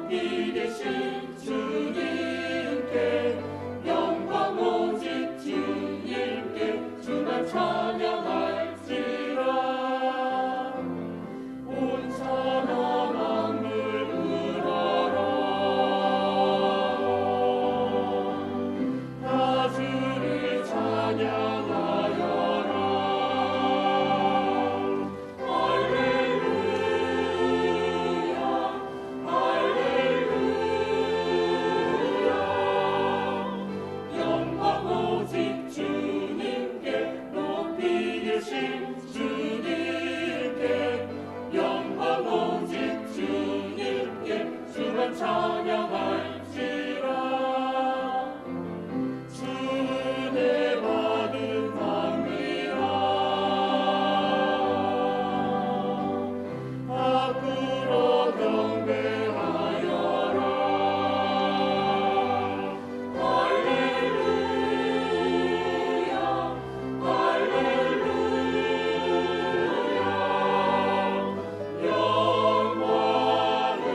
높이 계신 주님께 영광 오직 주님께 주만 찬양할지라. 온 천하 만물 들어라. 다 주를 찬양하여라. 찬양할지라. 주은혜 받은 왕이라. 앞으로 경배하여라. 할렐루야 할렐루야. 영광을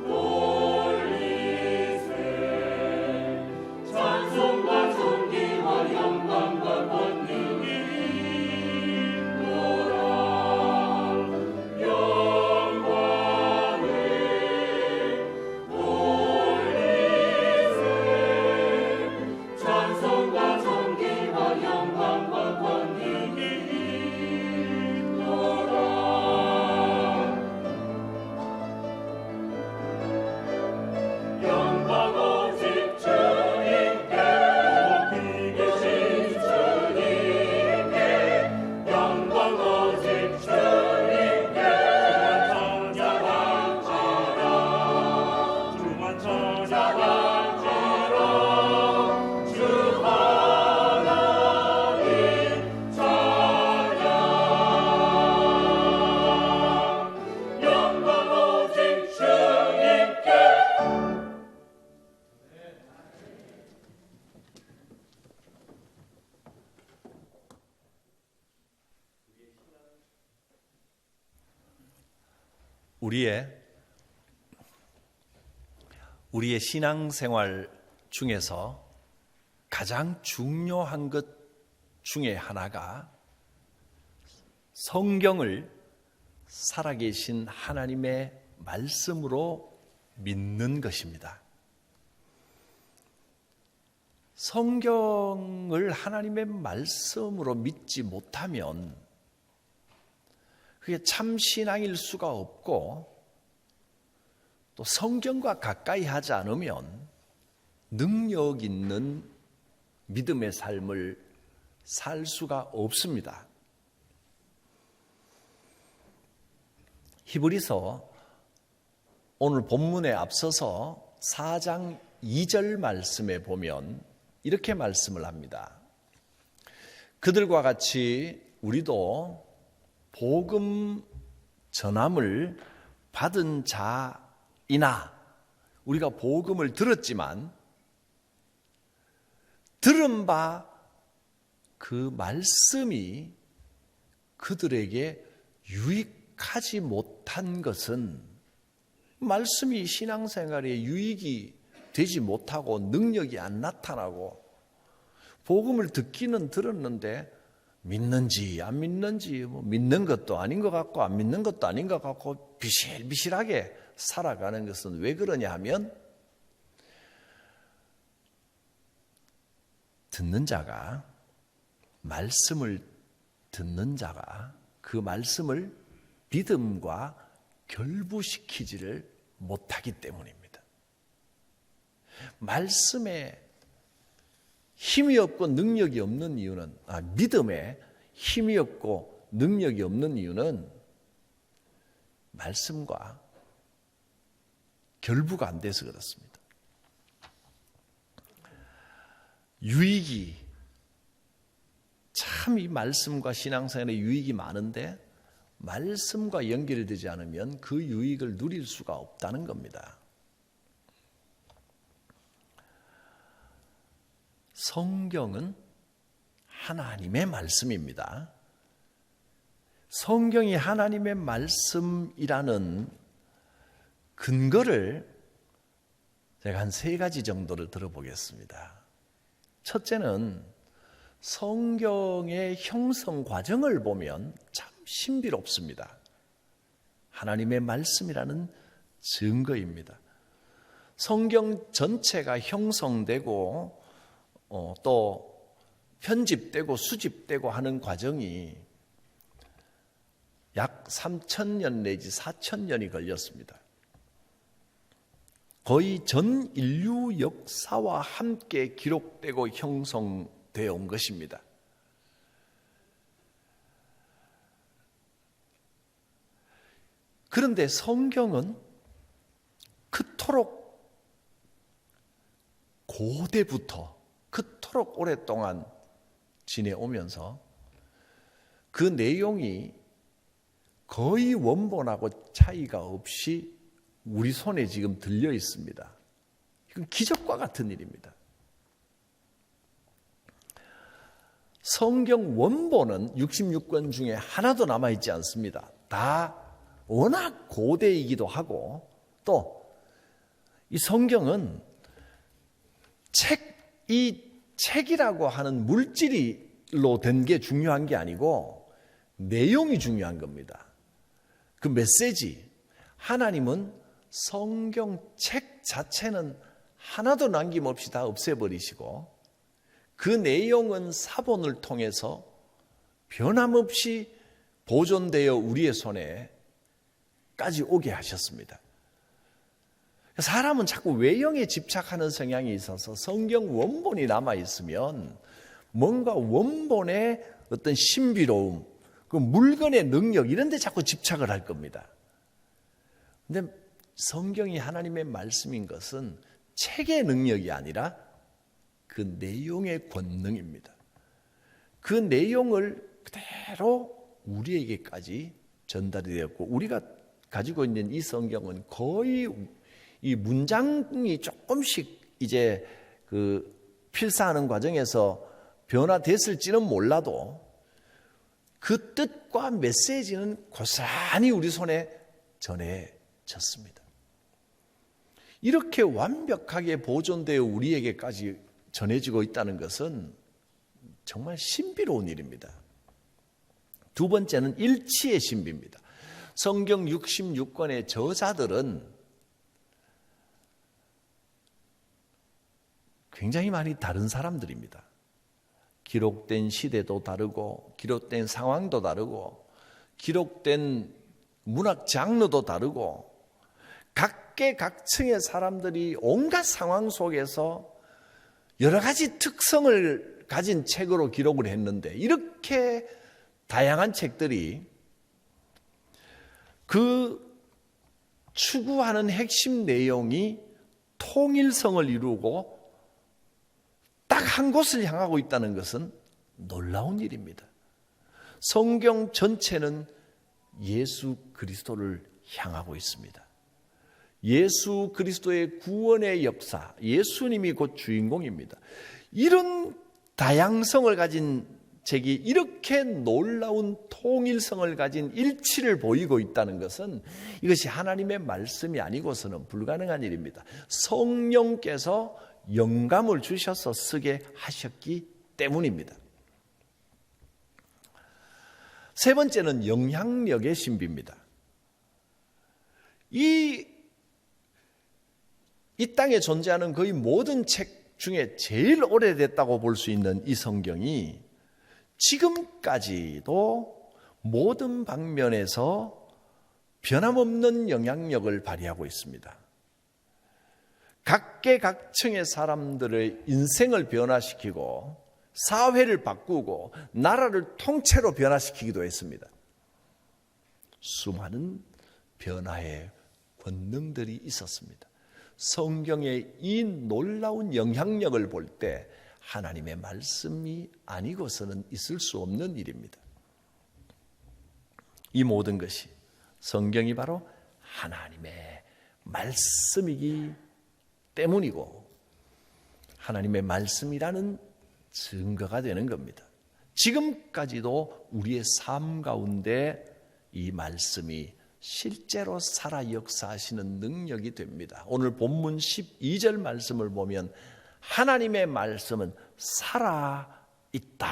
돌리세. 찬송과 존귀와 영광과 권능이 있노라. 영광을 돌리세. 찬송과 존귀와 영광과 권능이 있노라. 영광 오직 주님께 높이 계신 주님께 영광 오직 주님께 찬양할지라. 주만 찬양할지라. 주 하나님 찬양. 영광 오직 주님께. 우리의 신앙생활 중에서 가장 중요한 것 중에 하나가 성경을 살아계신 하나님의 말씀으로 믿는 것입니다. 성경을 하나님의 말씀으로 믿지 못하면 그게 참 신앙일 수가 없고, 또 성경과 가까이 하지 않으면 능력 있는 믿음의 삶을 살 수가 없습니다. 히브리서 오늘 본문에 앞서서 4장 2절 말씀에 보면 이렇게 말씀을 합니다. 그들과 같이 우리도 복음 전함을 받은 자이나, 우리가 복음을 들었지만 들은 바 그 말씀이 그들에게 유익하지 못한 것은, 말씀이 신앙생활에 유익이 되지 못하고 능력이 안 나타나고 복음을 듣기는 들었는데 믿는지 안 믿는지, 믿는 것도 아닌 것 같고 안 믿는 것도 아닌 것 같고 비실비실하게 살아가는 것은 왜 그러냐 하면, 말씀을 듣는 자가 그 말씀을 믿음과 결부시키지를 못하기 때문입니다. 말씀에 힘이 없고 능력이 없는 이유는, 믿음에 힘이 없고 능력이 없는 이유는 말씀과 결부가 안 돼서 그렇습니다. 유익이, 참 이 말씀과 신앙생활에 유익이 많은데 말씀과 연결되지 않으면 그 유익을 누릴 수가 없다는 겁니다. 성경은 하나님의 말씀입니다. 성경이 하나님의 말씀이라는 그 근거를 제가 한 3가지 정도를 들어보겠습니다. 첫째는 성경의 형성 과정을 보면 참 신비롭습니다. 하나님의 말씀이라는 증거입니다. 성경 전체가 형성되고 또 편집되고 수집되고 하는 과정이 약 3,000년 내지 4,000년이 걸렸습니다. 거의 전 인류 역사와 함께 기록되고 형성되어 온 것입니다. 그런데 성경은 그토록 고대부터 그토록 오랫동안 지내오면서 그 내용이 거의 원본하고 차이가 없이 우리 손에 지금 들려 있습니다. 이건 기적과 같은 일입니다. 성경 원본은 66권 중에 하나도 남아있지 않습니다. 다 워낙 고대이기도 하고 또 이 성경은 이 책이라고 하는 물질로 된 게 중요한 게 아니고 내용이 중요한 겁니다. 그 메시지, 하나님은 성경 책 자체는 하나도 남김없이 다 없애버리시고 그 내용은 사본을 통해서 변함없이 보존되어 우리의 손에까지 오게 하셨습니다. 사람은 자꾸 외형에 집착하는 성향이 있어서 성경 원본이 남아있으면 뭔가 원본의 어떤 신비로움, 그 물건의 능력 이런 데 자꾸 집착을 할 겁니다. 그런데 성경이 하나님의 말씀인 것은 책의 능력이 아니라 그 내용의 권능입니다. 그 내용을 그대로 우리에게까지 전달이 되었고 우리가 가지고 있는 이 성경은 거의 이 문장이 조금씩 이제 그 필사하는 과정에서 변화됐을지는 몰라도 그 뜻과 메시지는 고스란히 우리 손에 전해졌습니다. 이렇게 완벽하게 보존되어 우리에게까지 전해지고 있다는 것은 정말 신비로운 일입니다. 두 번째는 일치의 신비입니다. 성경 66권의 저자들은 굉장히 많이 다른 사람들입니다. 기록된 시대도 다르고 기록된 상황도 다르고 기록된 문학 장르도 다르고 각계각층의 사람들이 온갖 상황 속에서 여러 가지 특성을 가진 책으로 기록을 했는데 이렇게 다양한 책들이 그 추구하는 핵심 내용이 통일성을 이루고 딱 한 곳을 향하고 있다는 것은 놀라운 일입니다. 성경 전체는 예수 그리스도를 향하고 있습니다. 예수 그리스도의 구원의 역사, 예수님이 곧 주인공입니다. 이런 다양성을 가진 책이 이렇게 놀라운 통일성을 가진 일치를 보이고 있다는 것은 이것이 하나님의 말씀이 아니고서는 불가능한 일입니다. 성령께서 영감을 주셔서 쓰게 하셨기 때문입니다. 세 번째는 영향력의 신비입니다. 이 땅에 존재하는 거의 모든 책 중에 제일 오래됐다고 볼 수 있는 이 성경이 지금까지도 모든 방면에서 변함없는 영향력을 발휘하고 있습니다. 각계각층의 사람들의 인생을 변화시키고 사회를 바꾸고 나라를 통째로 변화시키기도 했습니다. 수많은 변화의 권능들이 있었습니다. 성경의 이 놀라운 영향력을 볼 때 하나님의 말씀이 아니고서는 있을 수 없는 일입니다. 이 모든 것이 성경이 바로 하나님의 말씀이기 때문이고 하나님의 말씀이라는 증거가 되는 겁니다. 지금까지도 우리의 삶 가운데 이 말씀이 실제로 살아 역사하시는 능력이 됩니다. 오늘 본문 12절 말씀을 보면 하나님의 말씀은 살아있다.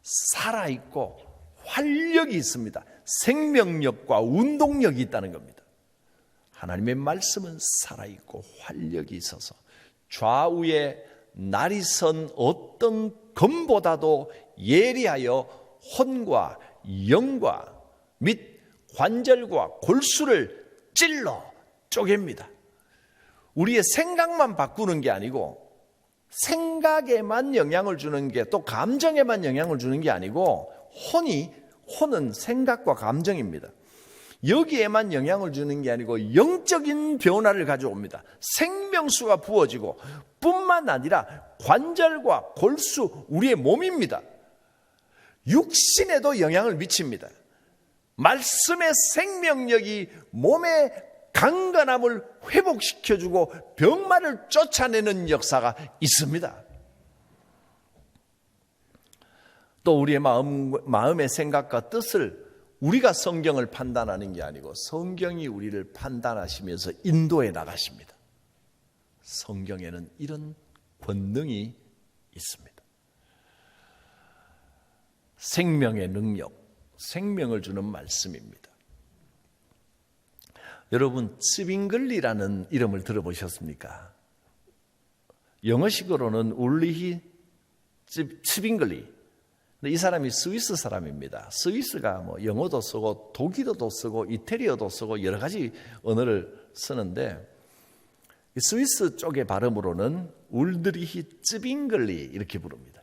살아있고 활력이 있습니다. 생명력과 운동력이 있다는 겁니다. 하나님의 말씀은 살아있고 활력이 있어서 좌우에 날이 선 어떤 검보다도 예리하여 혼과 영과 및 관절과 골수를 찔러 쪼갭니다. 우리의 생각만 바꾸는 게 아니고 생각에만 영향을 주는 게 또 감정에만 영향을 주는 게 아니고 혼은 생각과 감정입니다. 여기에만 영향을 주는 게 아니고 영적인 변화를 가져옵니다. 생명수가 부어지고 뿐만 아니라 관절과 골수, 우리의 몸입니다. 육신에도 영향을 미칩니다. 말씀의 생명력이 몸의 강건함을 회복시켜주고 병마를 쫓아내는 역사가 있습니다. 또 우리의 마음의 생각과 뜻을 우리가 성경을 판단하는 게 아니고 성경이 우리를 판단하시면서 인도해 나가십니다. 성경에는 이런 권능이 있습니다. 생명의 능력, 생명을 주는 말씀입니다. 여러분, 츠빙글리라는 이름을 들어보셨습니까? 영어식으로는 울리히 츠빙글리. 이 사람이 스위스 사람입니다. 스위스가 영어도 쓰고 독일어도 쓰고 이태리어도 쓰고 여러 가지 언어를 쓰는데 스위스 쪽의 발음으로는 울드리히 츠빙글리 이렇게 부릅니다.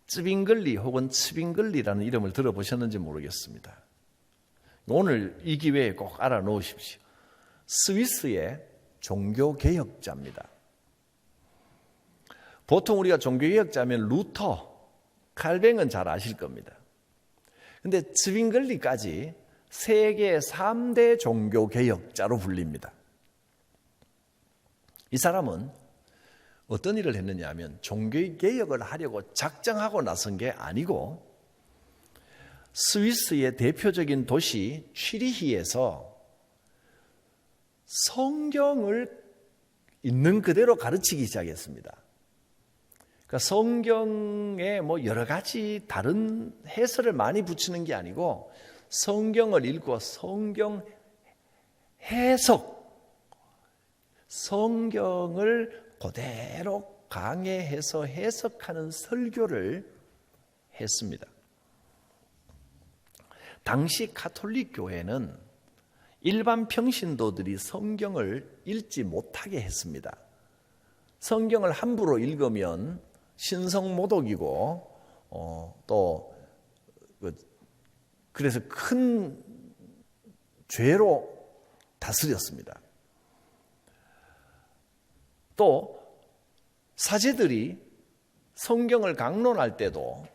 츠빙글리 혹은 츠빙글리라는 이름을 들어보셨는지 모르겠습니다. 오늘 이 기회에 꼭 알아놓으십시오. 스위스의 종교개혁자입니다. 보통 우리가 종교개혁자면 루터, 칼뱅은 잘 아실 겁니다. 그런데 츠빙글리까지 세계 3대 종교개혁자로 불립니다. 이 사람은 어떤 일을 했느냐 하면 종교개혁을 하려고 작정하고 나선 게 아니고 스위스의 대표적인 도시 취리히에서 성경을 있는 그대로 가르치기 시작했습니다. 그러니까 성경에 여러 가지 다른 해설을 많이 붙이는 게 아니고 성경을 읽고 성경 해석, 성경을 그대로 강해해서 해석하는 설교를 했습니다. 당시 가톨릭 교회는 일반 평신도들이 성경을 읽지 못하게 했습니다. 성경을 함부로 읽으면 신성모독이고 또 그래서 큰 죄로 다스렸습니다. 또 사제들이 성경을 강론할 때도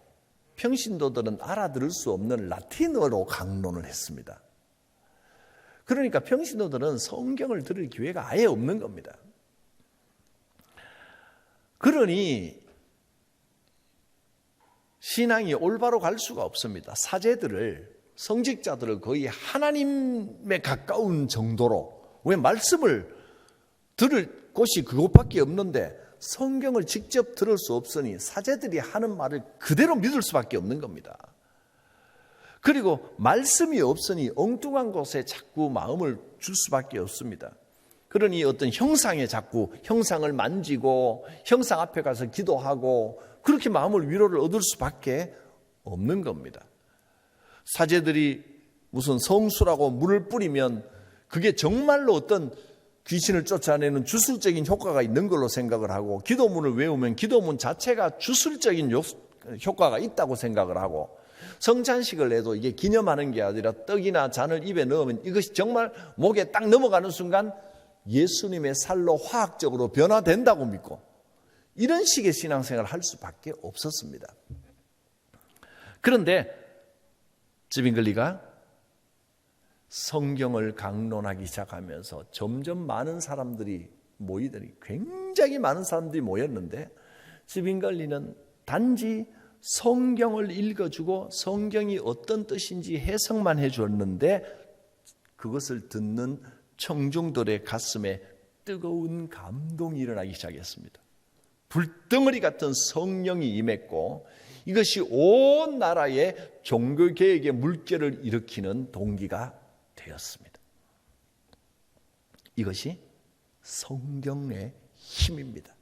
평신도들은 알아들을 수 없는 라틴어로 강론을 했습니다. 그러니까 평신도들은 성경을 들을 기회가 아예 없는 겁니다. 그러니 신앙이 올바로 갈 수가 없습니다. 사제들을, 성직자들을 거의 하나님에 가까운 정도로, 왜 말씀을 들을 곳이 그곳밖에 없는데 성경을 직접 들을 수 없으니 사제들이 하는 말을 그대로 믿을 수밖에 없는 겁니다. 그리고 말씀이 없으니 엉뚱한 곳에 자꾸 마음을 줄 수밖에 없습니다. 그러니 어떤 형상에 자꾸 형상을 만지고 형상 앞에 가서 기도하고 그렇게 마음을 위로를 얻을 수밖에 없는 겁니다. 사제들이 무슨 성수라고 물을 뿌리면 그게 정말로 어떤 귀신을 쫓아내는 주술적인 효과가 있는 걸로 생각을 하고 기도문을 외우면 기도문 자체가 주술적인 효과가 있다고 생각을 하고 성찬식을 해도 이게 기념하는 게 아니라 떡이나 잔을 입에 넣으면 이것이 정말 목에 딱 넘어가는 순간 예수님의 살로 화학적으로 변화된다고 믿고 이런 식의 신앙생활을 할 수밖에 없었습니다. 그런데 츠빙글리가 성경을 강론하기 시작하면서 점점 많은 사람들이 모이더니 굉장히 많은 사람들이 모였는데 츠빙글리는 단지 성경을 읽어주고 성경이 어떤 뜻인지 해석만 해줬는데 그것을 듣는 청중들의 가슴에 뜨거운 감동이 일어나기 시작했습니다. 불덩어리 같은 성령이 임했고 이것이 온 나라의 종교개혁의 물결을 일으키는 동기가 되었습니다. 이것이 성경의 힘입니다.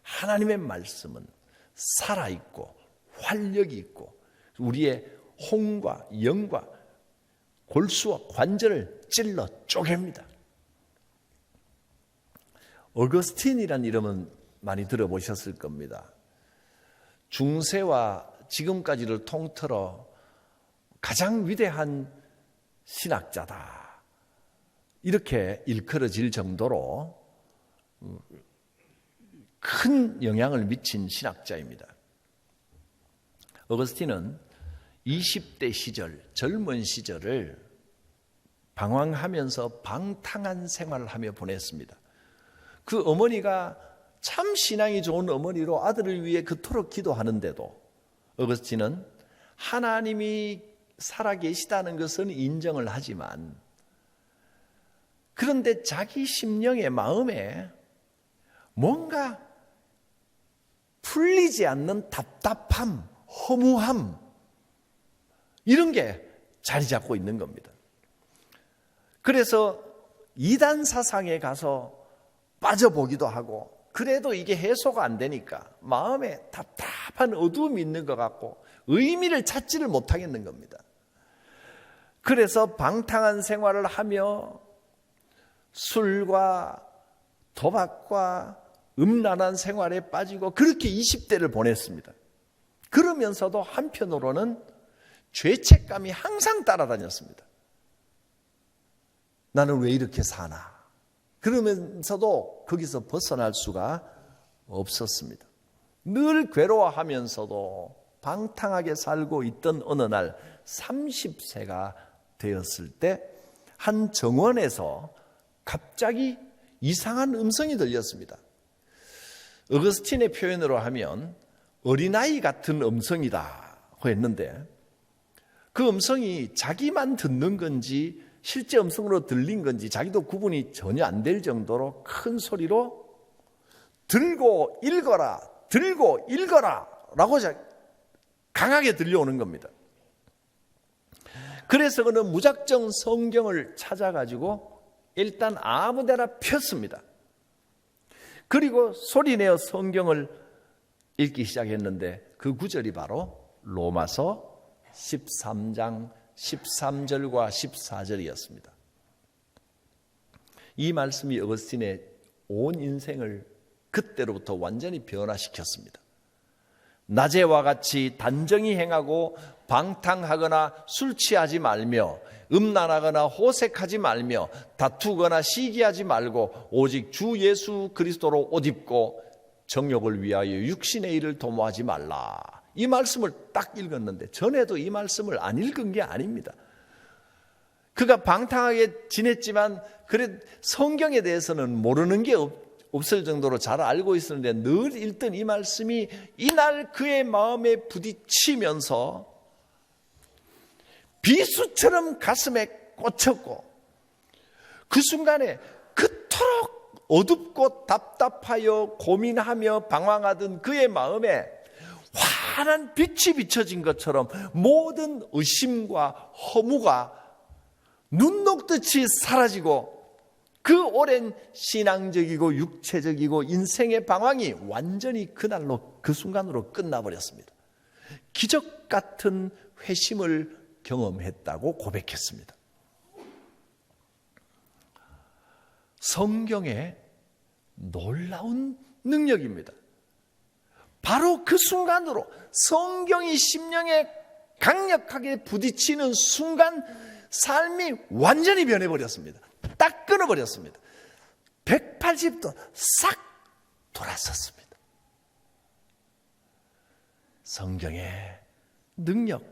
하나님의 말씀은 살아있고 활력이 있고 우리의 혼과 영과 골수와 관절을 찔러 쪼갭니다. 어거스틴이라는 이름은 많이 들어보셨을 겁니다. 중세와 지금까지를 통틀어 가장 위대한 신학자다. 이렇게 일컬어질 정도로 큰 영향을 미친 신학자입니다. 어거스틴은 20대 시절, 젊은 시절을 방황하면서 방탕한 생활을 하며 보냈습니다. 그 어머니가 참 신앙이 좋은 어머니로 아들을 위해 그토록 기도하는데도 어거스틴은 하나님이 살아계시다는 것은 인정을 하지만 그런데 자기 심령의 마음에 뭔가 풀리지 않는 답답함, 허무함 이런 게 자리 잡고 있는 겁니다. 그래서 이단 사상에 가서 빠져보기도 하고 그래도 이게 해소가 안 되니까 마음에 답답한 어두움이 있는 것 같고 의미를 찾지를 못하겠는 겁니다. 그래서 방탕한 생활을 하며 술과 도박과 음란한 생활에 빠지고 그렇게 20대를 보냈습니다. 그러면서도 한편으로는 죄책감이 항상 따라다녔습니다. 나는 왜 이렇게 사나? 그러면서도 거기서 벗어날 수가 없었습니다. 늘 괴로워하면서도 방탕하게 살고 있던 어느 날 30세가 되었을 때 한 정원에서 갑자기 이상한 음성이 들렸습니다. 어거스틴의 표현으로 하면 어린아이 같은 음성이라고 했는데 그 음성이 자기만 듣는 건지 실제 음성으로 들린 건지 자기도 구분이 전혀 안 될 정도로 큰 소리로 들고 읽어라, 들고 읽어라 라고 강하게 들려오는 겁니다. 그래서 그는 무작정 성경을 찾아가지고 일단 아무데나 폈습니다. 그리고 소리내어 성경을 읽기 시작했는데 그 구절이 바로 로마서 13장 13절과 14절이었습니다. 이 말씀이 어거스틴의 온 인생을 그때로부터 완전히 변화시켰습니다. 낮에와 같이 단정히 행하고 방탕하거나 술 취하지 말며 음란하거나 호색하지 말며 다투거나 시기하지 말고 오직 주 예수 그리스도로 옷 입고 정욕을 위하여 육신의 일을 도모하지 말라. 이 말씀을 딱 읽었는데 전에도 이 말씀을 안 읽은 게 아닙니다. 그가 방탕하게 지냈지만 그래 성경에 대해서는 모르는 게 없을 정도로 잘 알고 있었는데 늘 읽던 이 말씀이 이날 그의 마음에 부딪히면서 비수처럼 가슴에 꽂혔고 그 순간에 그토록 어둡고 답답하여 고민하며 방황하던 그의 마음에 환한 빛이 비춰진 것처럼 모든 의심과 허무가 눈 녹듯이 사라지고 그 오랜 신앙적이고 육체적이고 인생의 방황이 완전히 그날로 그 순간으로 끝나버렸습니다. 기적 같은 회심을 경험했다고 고백했습니다. 성경의 놀라운 능력입니다. 바로 그 순간으로 성경이 심령에 강력하게 부딪히는 순간 삶이 완전히 변해버렸습니다. 딱 끊어버렸습니다. 180도 싹 돌아섰습니다. 성경의 능력,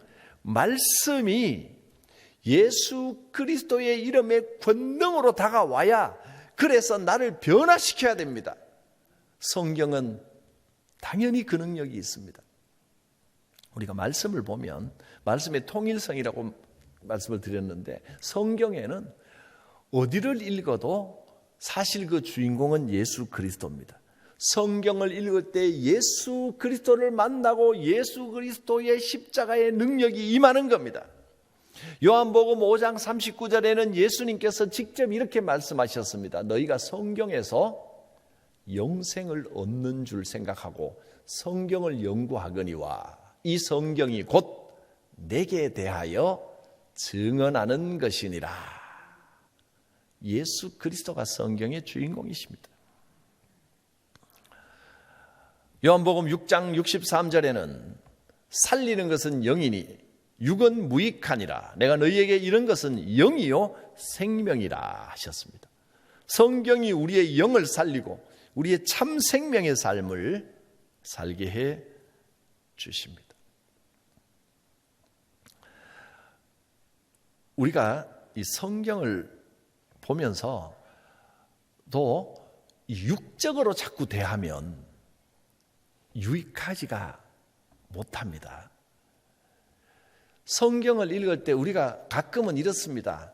말씀이 예수 그리스도의 이름의 권능으로 다가와야 그래서 나를 변화시켜야 됩니다. 성경은 당연히 그 능력이 있습니다. 우리가 말씀을 보면 말씀의 통일성이라고 말씀을 드렸는데, 성경에는 어디를 읽어도 사실 그 주인공은 예수 그리스도입니다. 성경을 읽을 때 예수 그리스도를 만나고 예수 그리스도의 십자가의 능력이 임하는 겁니다. 요한복음 5장 39절에는 예수님께서 직접 이렇게 말씀하셨습니다. 너희가 성경에서 영생을 얻는 줄 생각하고 성경을 연구하거니와 이 성경이 곧 내게 대하여 증언하는 것이니라. 예수 그리스도가 성경의 주인공이십니다. 요한복음 6장 63절에는 살리는 것은 영이니 육은 무익하니라. 내가 너희에게 이런 것은 영이요 생명이라 하셨습니다. 성경이 우리의 영을 살리고 우리의 참 생명의 삶을 살게 해 주십니다. 우리가 이 성경을 보면서 또 육적으로 자꾸 대하면 유익하지가 못합니다. 성경을 읽을 때 우리가 가끔은 이렇습니다.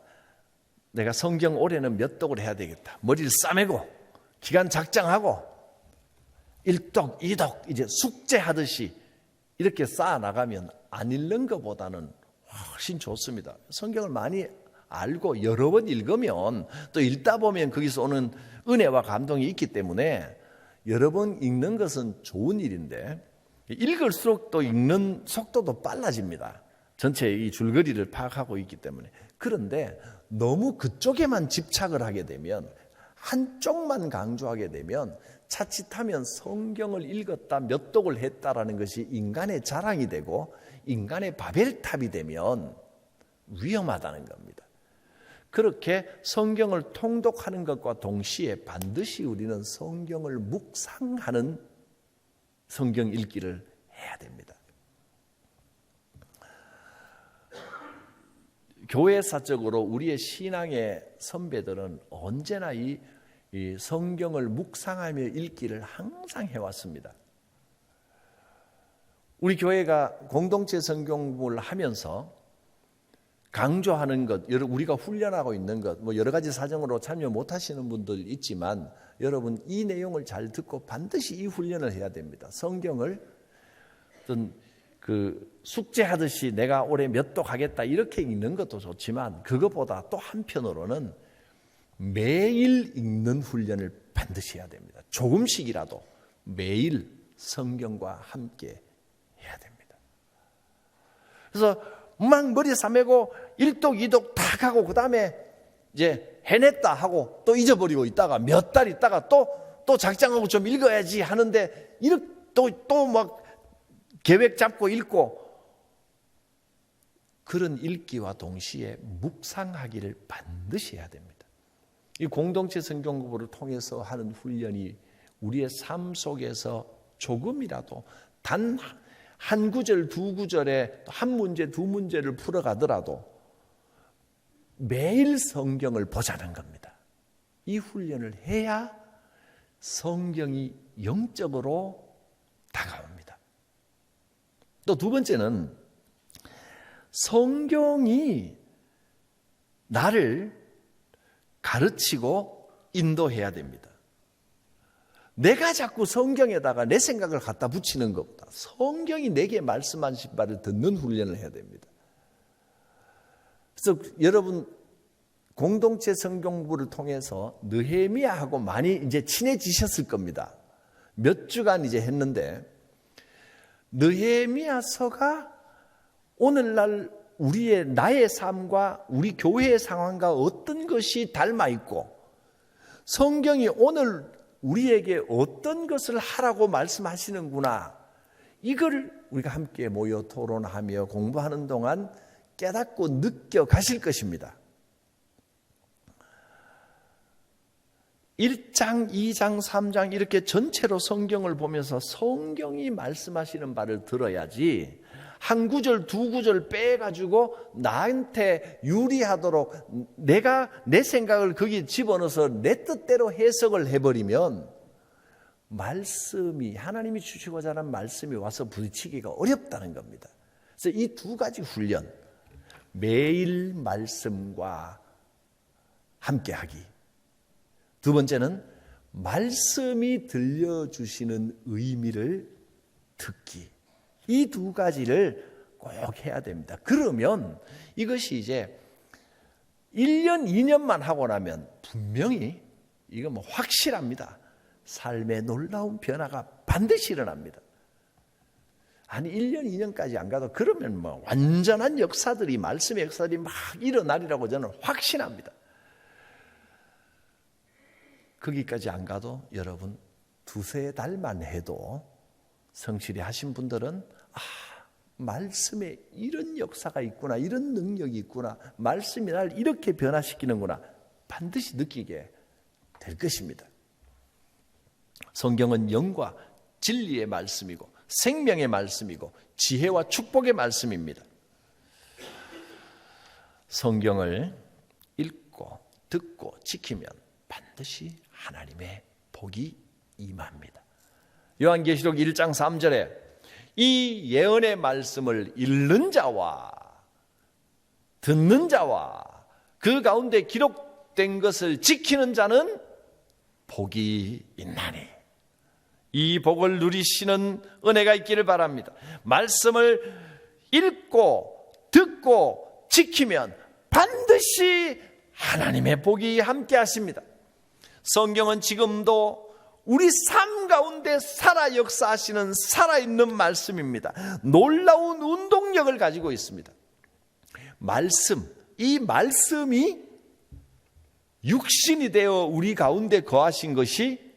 내가 성경 올해는 몇 독을 해야 되겠다. 머리를 싸매고 기간 작정하고 1독, 2독 이제 숙제하듯이 이렇게 쌓아나가면 안 읽는 것보다는 훨씬 좋습니다. 성경을 많이 알고 여러 번 읽으면 또 읽다 보면 거기서 오는 은혜와 감동이 있기 때문에 여러 번 읽는 것은 좋은 일인데, 읽을수록 또 읽는 속도도 빨라집니다. 전체 이 줄거리를 파악하고 있기 때문에. 그런데 너무 그쪽에만 집착을 하게 되면, 한쪽만 강조하게 되면 자칫하면 성경을 읽었다 몇 독을 했다라는 것이 인간의 자랑이 되고 인간의 바벨탑이 되면 위험하다는 겁니다. 그렇게 성경을 통독하는 것과 동시에 반드시 우리는 성경을 묵상하는 성경 읽기를 해야 됩니다. 교회사적으로 우리의 신앙의 선배들은 언제나 이 성경을 묵상하며 읽기를 항상 해왔습니다. 우리 교회가 공동체 성경을 하면서 강조하는 것, 우리가 훈련하고 있는 것, 여러 가지 사정으로 참여 못하시는 분들 있지만 여러분 이 내용을 잘 듣고 반드시 이 훈련을 해야 됩니다. 성경을 어떤 숙제하듯이 내가 올해 몇 독 하겠다 이렇게 읽는 것도 좋지만 그것보다 또 한편으로는 매일 읽는 훈련을 반드시 해야 됩니다. 조금씩이라도 매일 성경과 함께 해야 됩니다. 그래서 막 머리 싸매고 1독, 2독 다 하고 그 다음에 이제 해냈다 하고 또 잊어버리고 있다가 몇 달 있다가 또 작정하고 좀 읽어야지 하는데 이렇게 또 막 계획 잡고 읽고, 그런 읽기와 동시에 묵상하기를 반드시 해야 됩니다. 이 공동체 성경공부를 통해서 하는 훈련이 우리의 삶 속에서 조금이라도 단 한 구절, 두 구절에 한 문제, 두 문제를 풀어가더라도 매일 성경을 보자는 겁니다. 이 훈련을 해야 성경이 영적으로 다가옵니다. 또 두 번째는 성경이 나를 가르치고 인도해야 됩니다. 내가 자꾸 성경에다가 내 생각을 갖다 붙이는 것보다 성경이 내게 말씀하신 바를 듣는 훈련을 해야 됩니다. 그래서 여러분 공동체 성경공부를 통해서 느헤미야하고 많이 이제 친해지셨을 겁니다. 몇 주간 이제 했는데 느헤미야서가 오늘날 나의 삶과 우리 교회의 상황과 어떤 것이 닮아 있고 성경이 오늘 우리에게 어떤 것을 하라고 말씀하시는구나, 이걸 우리가 함께 모여 토론하며 공부하는 동안 깨닫고 느껴 가실 것입니다. 1장, 2장, 3장 이렇게 전체로 성경을 보면서 성경이 말씀하시는 바를 들어야지 한 구절, 두 구절 빼가지고 나한테 유리하도록 내가 내 생각을 거기에 집어넣어서 내 뜻대로 해석을 해버리면 말씀이, 하나님이 주시고자 하는 말씀이 와서 부딪히기가 어렵다는 겁니다. 그래서 이 두 가지 훈련, 매일 말씀과 함께하기. 두 번째는 말씀이 들려주시는 의미를 듣기. 이 두 가지를 꼭 해야 됩니다. 그러면 이것이 이제 1년, 2년만 하고 나면 분명히 이건 뭐 확실합니다. 삶의 놀라운 변화가 반드시 일어납니다. 아니 1년, 2년까지 안 가도 그러면 뭐 완전한 역사들이, 말씀의 역사들이 막 일어나리라고 저는 확신합니다. 거기까지 안 가도 여러분 두세 달만 해도 성실히 하신 분들은 말씀에 이런 역사가 있구나, 이런 능력이 있구나, 말씀이 날 이렇게 변화시키는구나 반드시 느끼게 될 것입니다. 성경은 영과 진리의 말씀이고 생명의 말씀이고 지혜와 축복의 말씀입니다. 성경을 읽고 듣고 지키면 반드시 하나님의 복이 임합니다. 요한계시록 1장 3절에 이 예언의 말씀을 읽는 자와 듣는 자와 그 가운데 기록된 것을 지키는 자는 복이 있나니, 이 복을 누리시는 은혜가 있기를 바랍니다. 말씀을 읽고 듣고 지키면 반드시 하나님의 복이 함께 하십니다. 성경은 지금도 우리 삶 가운데 살아 역사하시는 살아있는 말씀입니다. 놀라운 운동력을 가지고 있습니다. 말씀, 이 말씀이 육신이 되어 우리 가운데 거하신 것이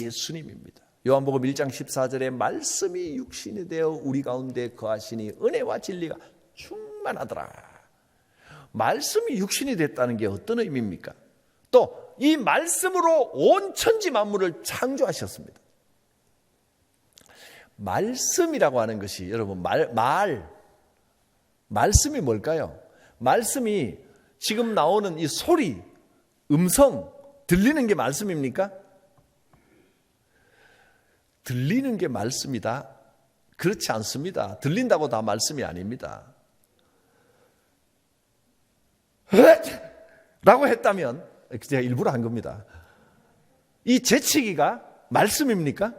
예수님입니다. 요한복음 1장 14절에 말씀이 육신이 되어 우리 가운데 거하시니 은혜와 진리가 충만하더라. 말씀이 육신이 됐다는 게 어떤 의미입니까? 또 이 말씀으로 온 천지 만물을 창조하셨습니다. 말씀이라고 하는 것이 여러분 말씀이 뭘까요? 말씀이 지금 나오는 이 소리, 음성, 들리는 게 말씀입니까? 들리는 게 말씀이다? 그렇지 않습니다. 들린다고 다 말씀이 아닙니다. 라고 했다면 제가 일부러 한 겁니다. 이 재치기가 말씀입니까?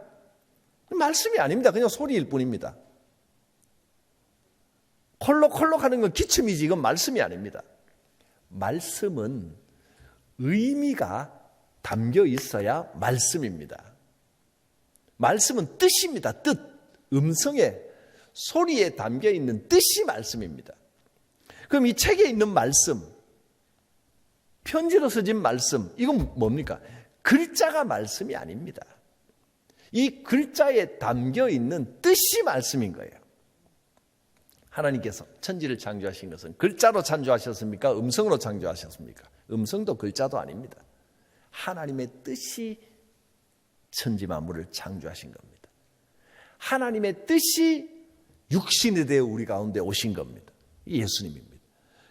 말씀이 아닙니다. 그냥 소리일 뿐입니다. 콜록콜록 하는 건 기침이지 이건 말씀이 아닙니다. 말씀은 의미가 담겨 있어야 말씀입니다. 말씀은 뜻입니다. 뜻. 음성에, 소리에 담겨 있는 뜻이 말씀입니다. 그럼 이 책에 있는 말씀, 편지로 써진 말씀, 이건 뭡니까? 글자가 말씀이 아닙니다. 이 글자에 담겨 있는 뜻이 말씀인 거예요. 하나님께서 천지를 창조하신 것은 글자로 창조하셨습니까? 음성으로 창조하셨습니까? 음성도 글자도 아닙니다. 하나님의 뜻이 천지 만물을 창조하신 겁니다. 하나님의 뜻이 육신이 되어 우리 가운데 오신 겁니다. 예수님입니다.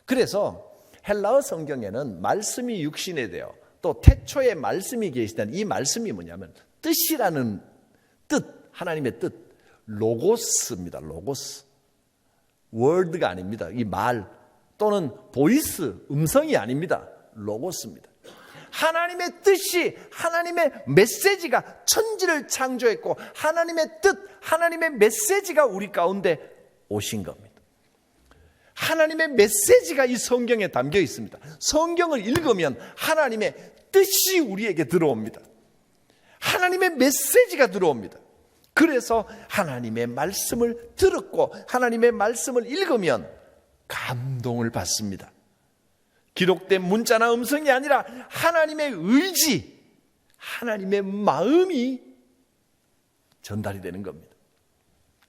그래서 헬라어 성경에는 말씀이 육신이 되어 또 태초에 말씀이 계시다는 이 말씀이 뭐냐면 뜻이라는 뜻, 하나님의 뜻, 로고스입니다. 로고스. 월드가 아닙니다. 이 말 또는 보이스, 음성이 아닙니다. 로고스입니다. 하나님의 뜻이, 하나님의 메시지가 천지를 창조했고 하나님의 뜻, 하나님의 메시지가 우리 가운데 오신 겁니다. 하나님의 메시지가 이 성경에 담겨 있습니다. 성경을 읽으면 하나님의 뜻이 우리에게 들어옵니다. 하나님의 메시지가 들어옵니다. 그래서 하나님의 말씀을 들었고 하나님의 말씀을 읽으면 감동을 받습니다. 기록된 문자나 음성이 아니라 하나님의 의지, 하나님의 마음이 전달이 되는 겁니다.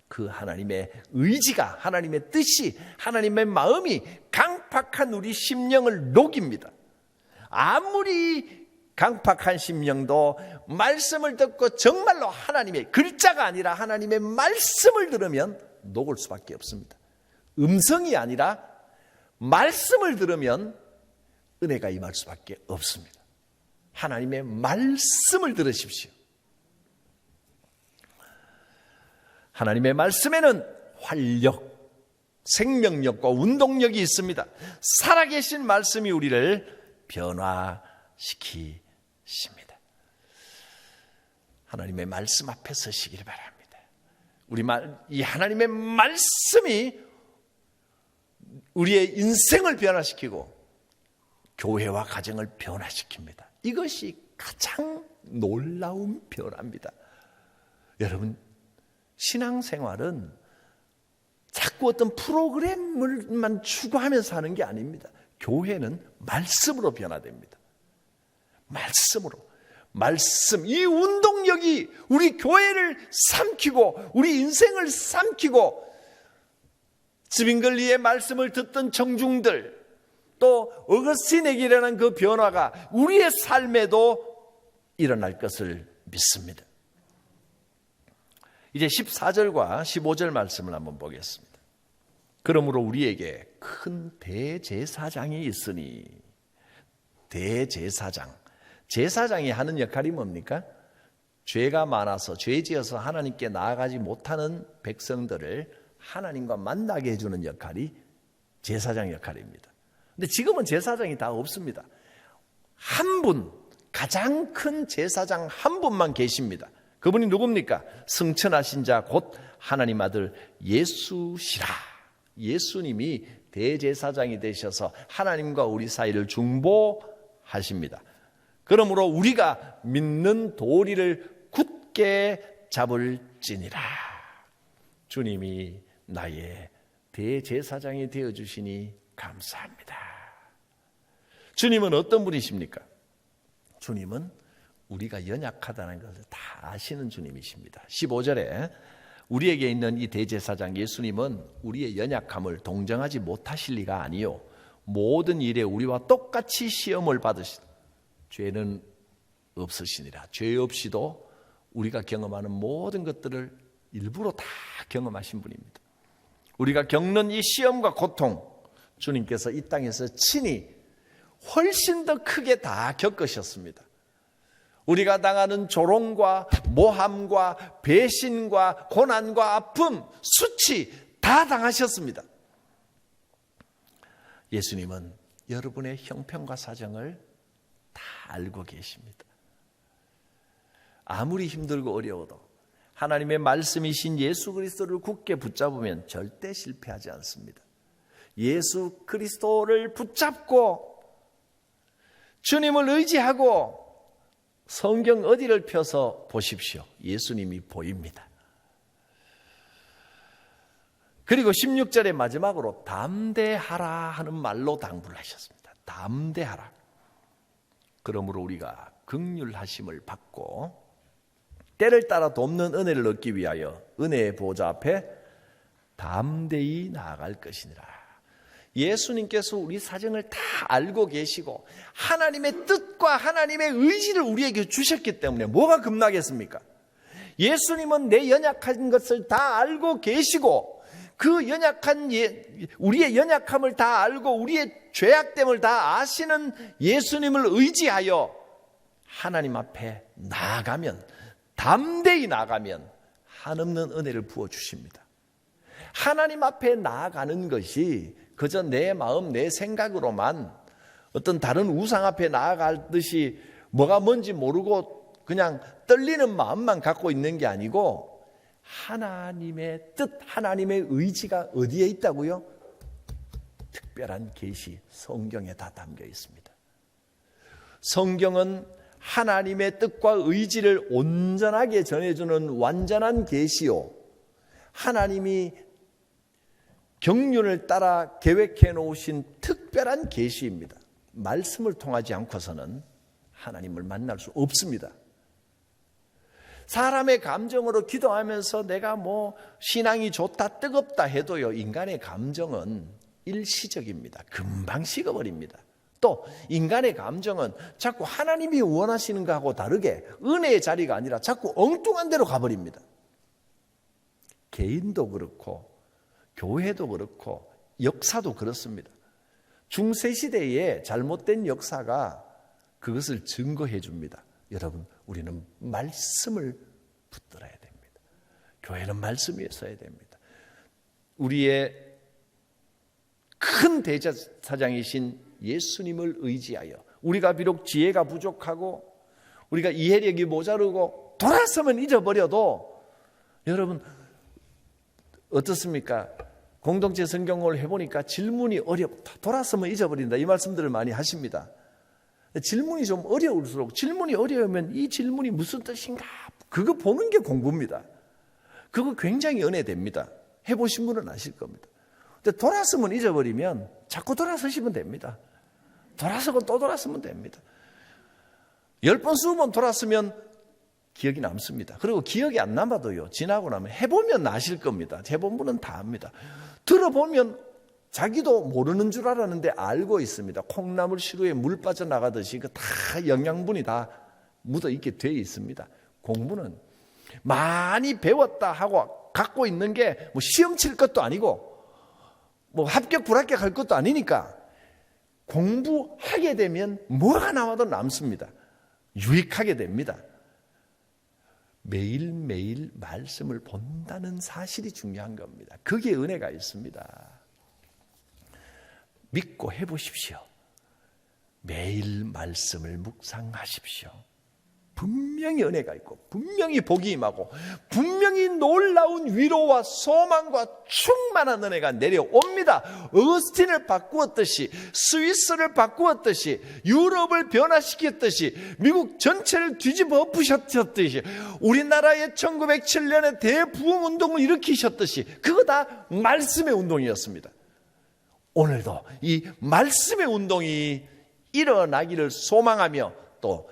그 하나님의 의지가, 하나님의 뜻이, 하나님의 마음이 강팍한 우리 심령을 녹입니다. 아무리 강팍한 심령도 말씀을 듣고 정말로 하나님의 글자가 아니라 하나님의 말씀을 들으면 녹을 수밖에 없습니다. 음성이 아니라 말씀을 들으면 은혜가 임할 수밖에 없습니다. 하나님의 말씀을 들으십시오. 하나님의 말씀에는 활력, 생명력과 운동력이 있습니다. 살아계신 말씀이 우리를 변화시키십니다. 하나님의 말씀 앞에 서시기를 바랍니다. 이 하나님의 말씀이 우리의 인생을 변화시키고 교회와 가정을 변화시킵니다. 이것이 가장 놀라운 변화입니다. 여러분, 신앙생활은 자꾸 어떤 프로그램을만 추구하면서 하는 게 아닙니다. 교회는 말씀으로 변화됩니다. 말씀, 이 운동력이 우리 교회를 삼키고 우리 인생을 삼키고 스빙글리의 말씀을 듣던 청중들, 또 어거스틴에게 일어난 그 변화가 우리의 삶에도 일어날 것을 믿습니다. 이제 14절과 15절 말씀을 한번 보겠습니다. 그러므로 우리에게 큰 대제사장이 있으니, 제사장이 하는 역할이 뭡니까? 죄가 많아서 죄지어서 하나님께 나아가지 못하는 백성들을 하나님과 만나게 해주는 역할이 제사장 역할입니다. 근데 지금은 제사장이 다 없습니다. 한 분, 가장 큰 제사장 한 분만 계십니다. 그분이 누굽니까? 승천하신 자 곧 하나님 아들 예수시라. 예수님이 대제사장이 되셔서 하나님과 우리 사이를 중보하십니다. 그러므로 우리가 믿는 도리를 굳게 잡을지니라. 주님이 나의 대제사장이 되어주시니 감사합니다. 주님은 어떤 분이십니까? 주님은 우리가 연약하다는 것을 다 아시는 주님이십니다. 15절에 우리에게 있는 이 대제사장 예수님은 우리의 연약함을 동정하지 못하실 리가 아니요 모든 일에 우리와 똑같이 시험을 받으신 죄는 없으시니라. 죄 없이도 우리가 경험하는 모든 것들을 일부러 다 경험하신 분입니다. 우리가 겪는 이 시험과 고통, 주님께서 이 땅에서 친히 훨씬 더 크게 다 겪으셨습니다. 우리가 당하는 조롱과 모함과 배신과 고난과 아픔, 수치 다 당하셨습니다. 예수님은 여러분의 형편과 사정을 다 알고 계십니다. 아무리 힘들고 어려워도 하나님의 말씀이신 예수 그리스도를 굳게 붙잡으면 절대 실패하지 않습니다. 예수 그리스도를 붙잡고 주님을 의지하고 성경 어디를 펴서 보십시오. 예수님이 보입니다. 그리고 16절의 마지막으로 담대하라 하는 말로 당부를 하셨습니다. 담대하라. 그러므로 우리가 긍휼하심을 받고 때를 따라 돕는 은혜를 얻기 위하여 은혜의 보좌 앞에 담대히 나아갈 것이니라. 예수님께서 우리 사정을 다 알고 계시고 하나님의 뜻과 하나님의 의지를 우리에게 주셨기 때문에 뭐가 겁나겠습니까? 예수님은 내 연약한 것을 다 알고 계시고 그 연약한 우리의 연약함을 다 알고 우리의 죄악됨을 다 아시는 예수님을 의지하여 하나님 앞에 나아가면, 담대히 나아가면 한없는 은혜를 부어주십니다. 하나님 앞에 나아가는 것이 그저 내 마음, 내 생각으로만 어떤 다른 우상 앞에 나아가듯이 뭐가 뭔지 모르고 그냥 떨리는 마음만 갖고 있는 게 아니고 하나님의 뜻, 하나님의 의지가 어디에 있다고요? 특별한 계시, 성경에 다 담겨 있습니다. 성경은 하나님의 뜻과 의지를 온전하게 전해주는 완전한 계시요, 하나님이 경륜을 따라 계획해 놓으신 특별한 계시입니다. 말씀을 통하지 않고서는 하나님을 만날 수 없습니다. 사람의 감정으로 기도하면서 내가 신앙이 좋다, 뜨겁다 해도요, 인간의 감정은 일시적입니다. 금방 식어버립니다. 또 인간의 감정은 자꾸 하나님이 원하시는 것하고 다르게 은혜의 자리가 아니라 자꾸 엉뚱한 데로 가버립니다. 개인도 그렇고 교회도 그렇고 역사도 그렇습니다. 중세시대의 잘못된 역사가 그것을 증거해 줍니다. 여러분, 우리는 말씀을 붙들어야 됩니다. 교회는 말씀이 있어야 됩니다. 우리의 큰 대제사장이신 예수님을 의지하여 우리가 비록 지혜가 부족하고 우리가 이해력이 모자르고 돌아서면 잊어버려도 여러분 어떻습니까? 공동체 성경을 해보니까 질문이 어렵다. 돌아서면 잊어버린다. 이 말씀들을 많이 하십니다. 질문이 좀 어려울수록 질문이 어려우면 이 질문이 무슨 뜻인가? 그거 보는 게 공부입니다. 그거 굉장히 은혜됩니다. 해보신 분은 아실 겁니다. 근데 돌아서면 잊어버리면 자꾸 돌아서시면 됩니다. 돌아서고 또 돌아서면 됩니다. 10번, 20번 돌았으면 기억이 남습니다. 그리고 기억이 안 남아도요, 지나고 나면 해보면 아실 겁니다. 해본 분은 다 압니다. 들어보면 자기도 모르는 줄 알았는데 알고 있습니다. 콩나물 시루에 물 빠져나가듯이 그 다 영양분이 다 묻어있게 되어 있습니다. 공부는 많이 배웠다 하고 갖고 있는 게 뭐 시험 칠 것도 아니고 뭐 합격 불합격 할 것도 아니니까 공부하게 되면 뭐가 나와도 남습니다. 유익하게 됩니다. 매일매일 말씀을 본다는 사실이 중요한 겁니다. 거기에 은혜가 있습니다. 믿고 해보십시오. 매일 말씀을 묵상하십시오. 분명히 은혜가 있고 분명히 복이 임하고 분명히 놀라운 위로와 소망과 충만한 은혜가 내려옵니다. 어스틴을 바꾸었듯이 스위스를 바꾸었듯이 유럽을 변화시켰듯이 미국 전체를 뒤집어 엎으셨듯이 우리나라의 1907년에 대부흥운동을 일으키셨듯이 그거 다 말씀의 운동이었습니다. 오늘도 이 말씀의 운동이 일어나기를 소망하며 또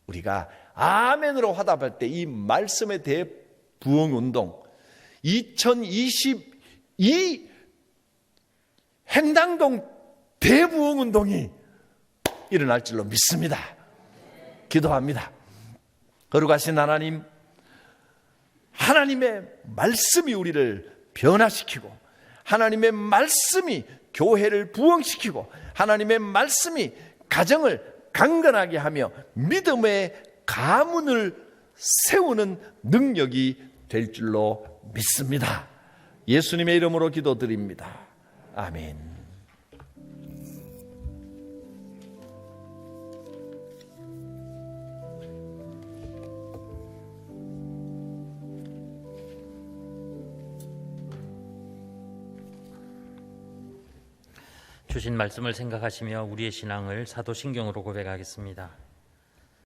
우리가 아멘으로 화답할 때 이 말씀에 대해 부흥운동 2022 행당동 대부흥운동이 일어날 줄로 믿습니다. 기도합니다. 거룩하신 하나님, 하나님의 말씀이 우리를 변화시키고 하나님의 말씀이 교회를 부흥시키고 하나님의 말씀이 가정을 강건하게 하며 믿음의 가문을 세우는 능력이 될 줄로 믿습니다. 예수님의 이름으로 기도드립니다. 아멘. 주신 말씀을 생각하시며 우리의 신앙을 사도신경으로 고백하겠습니다.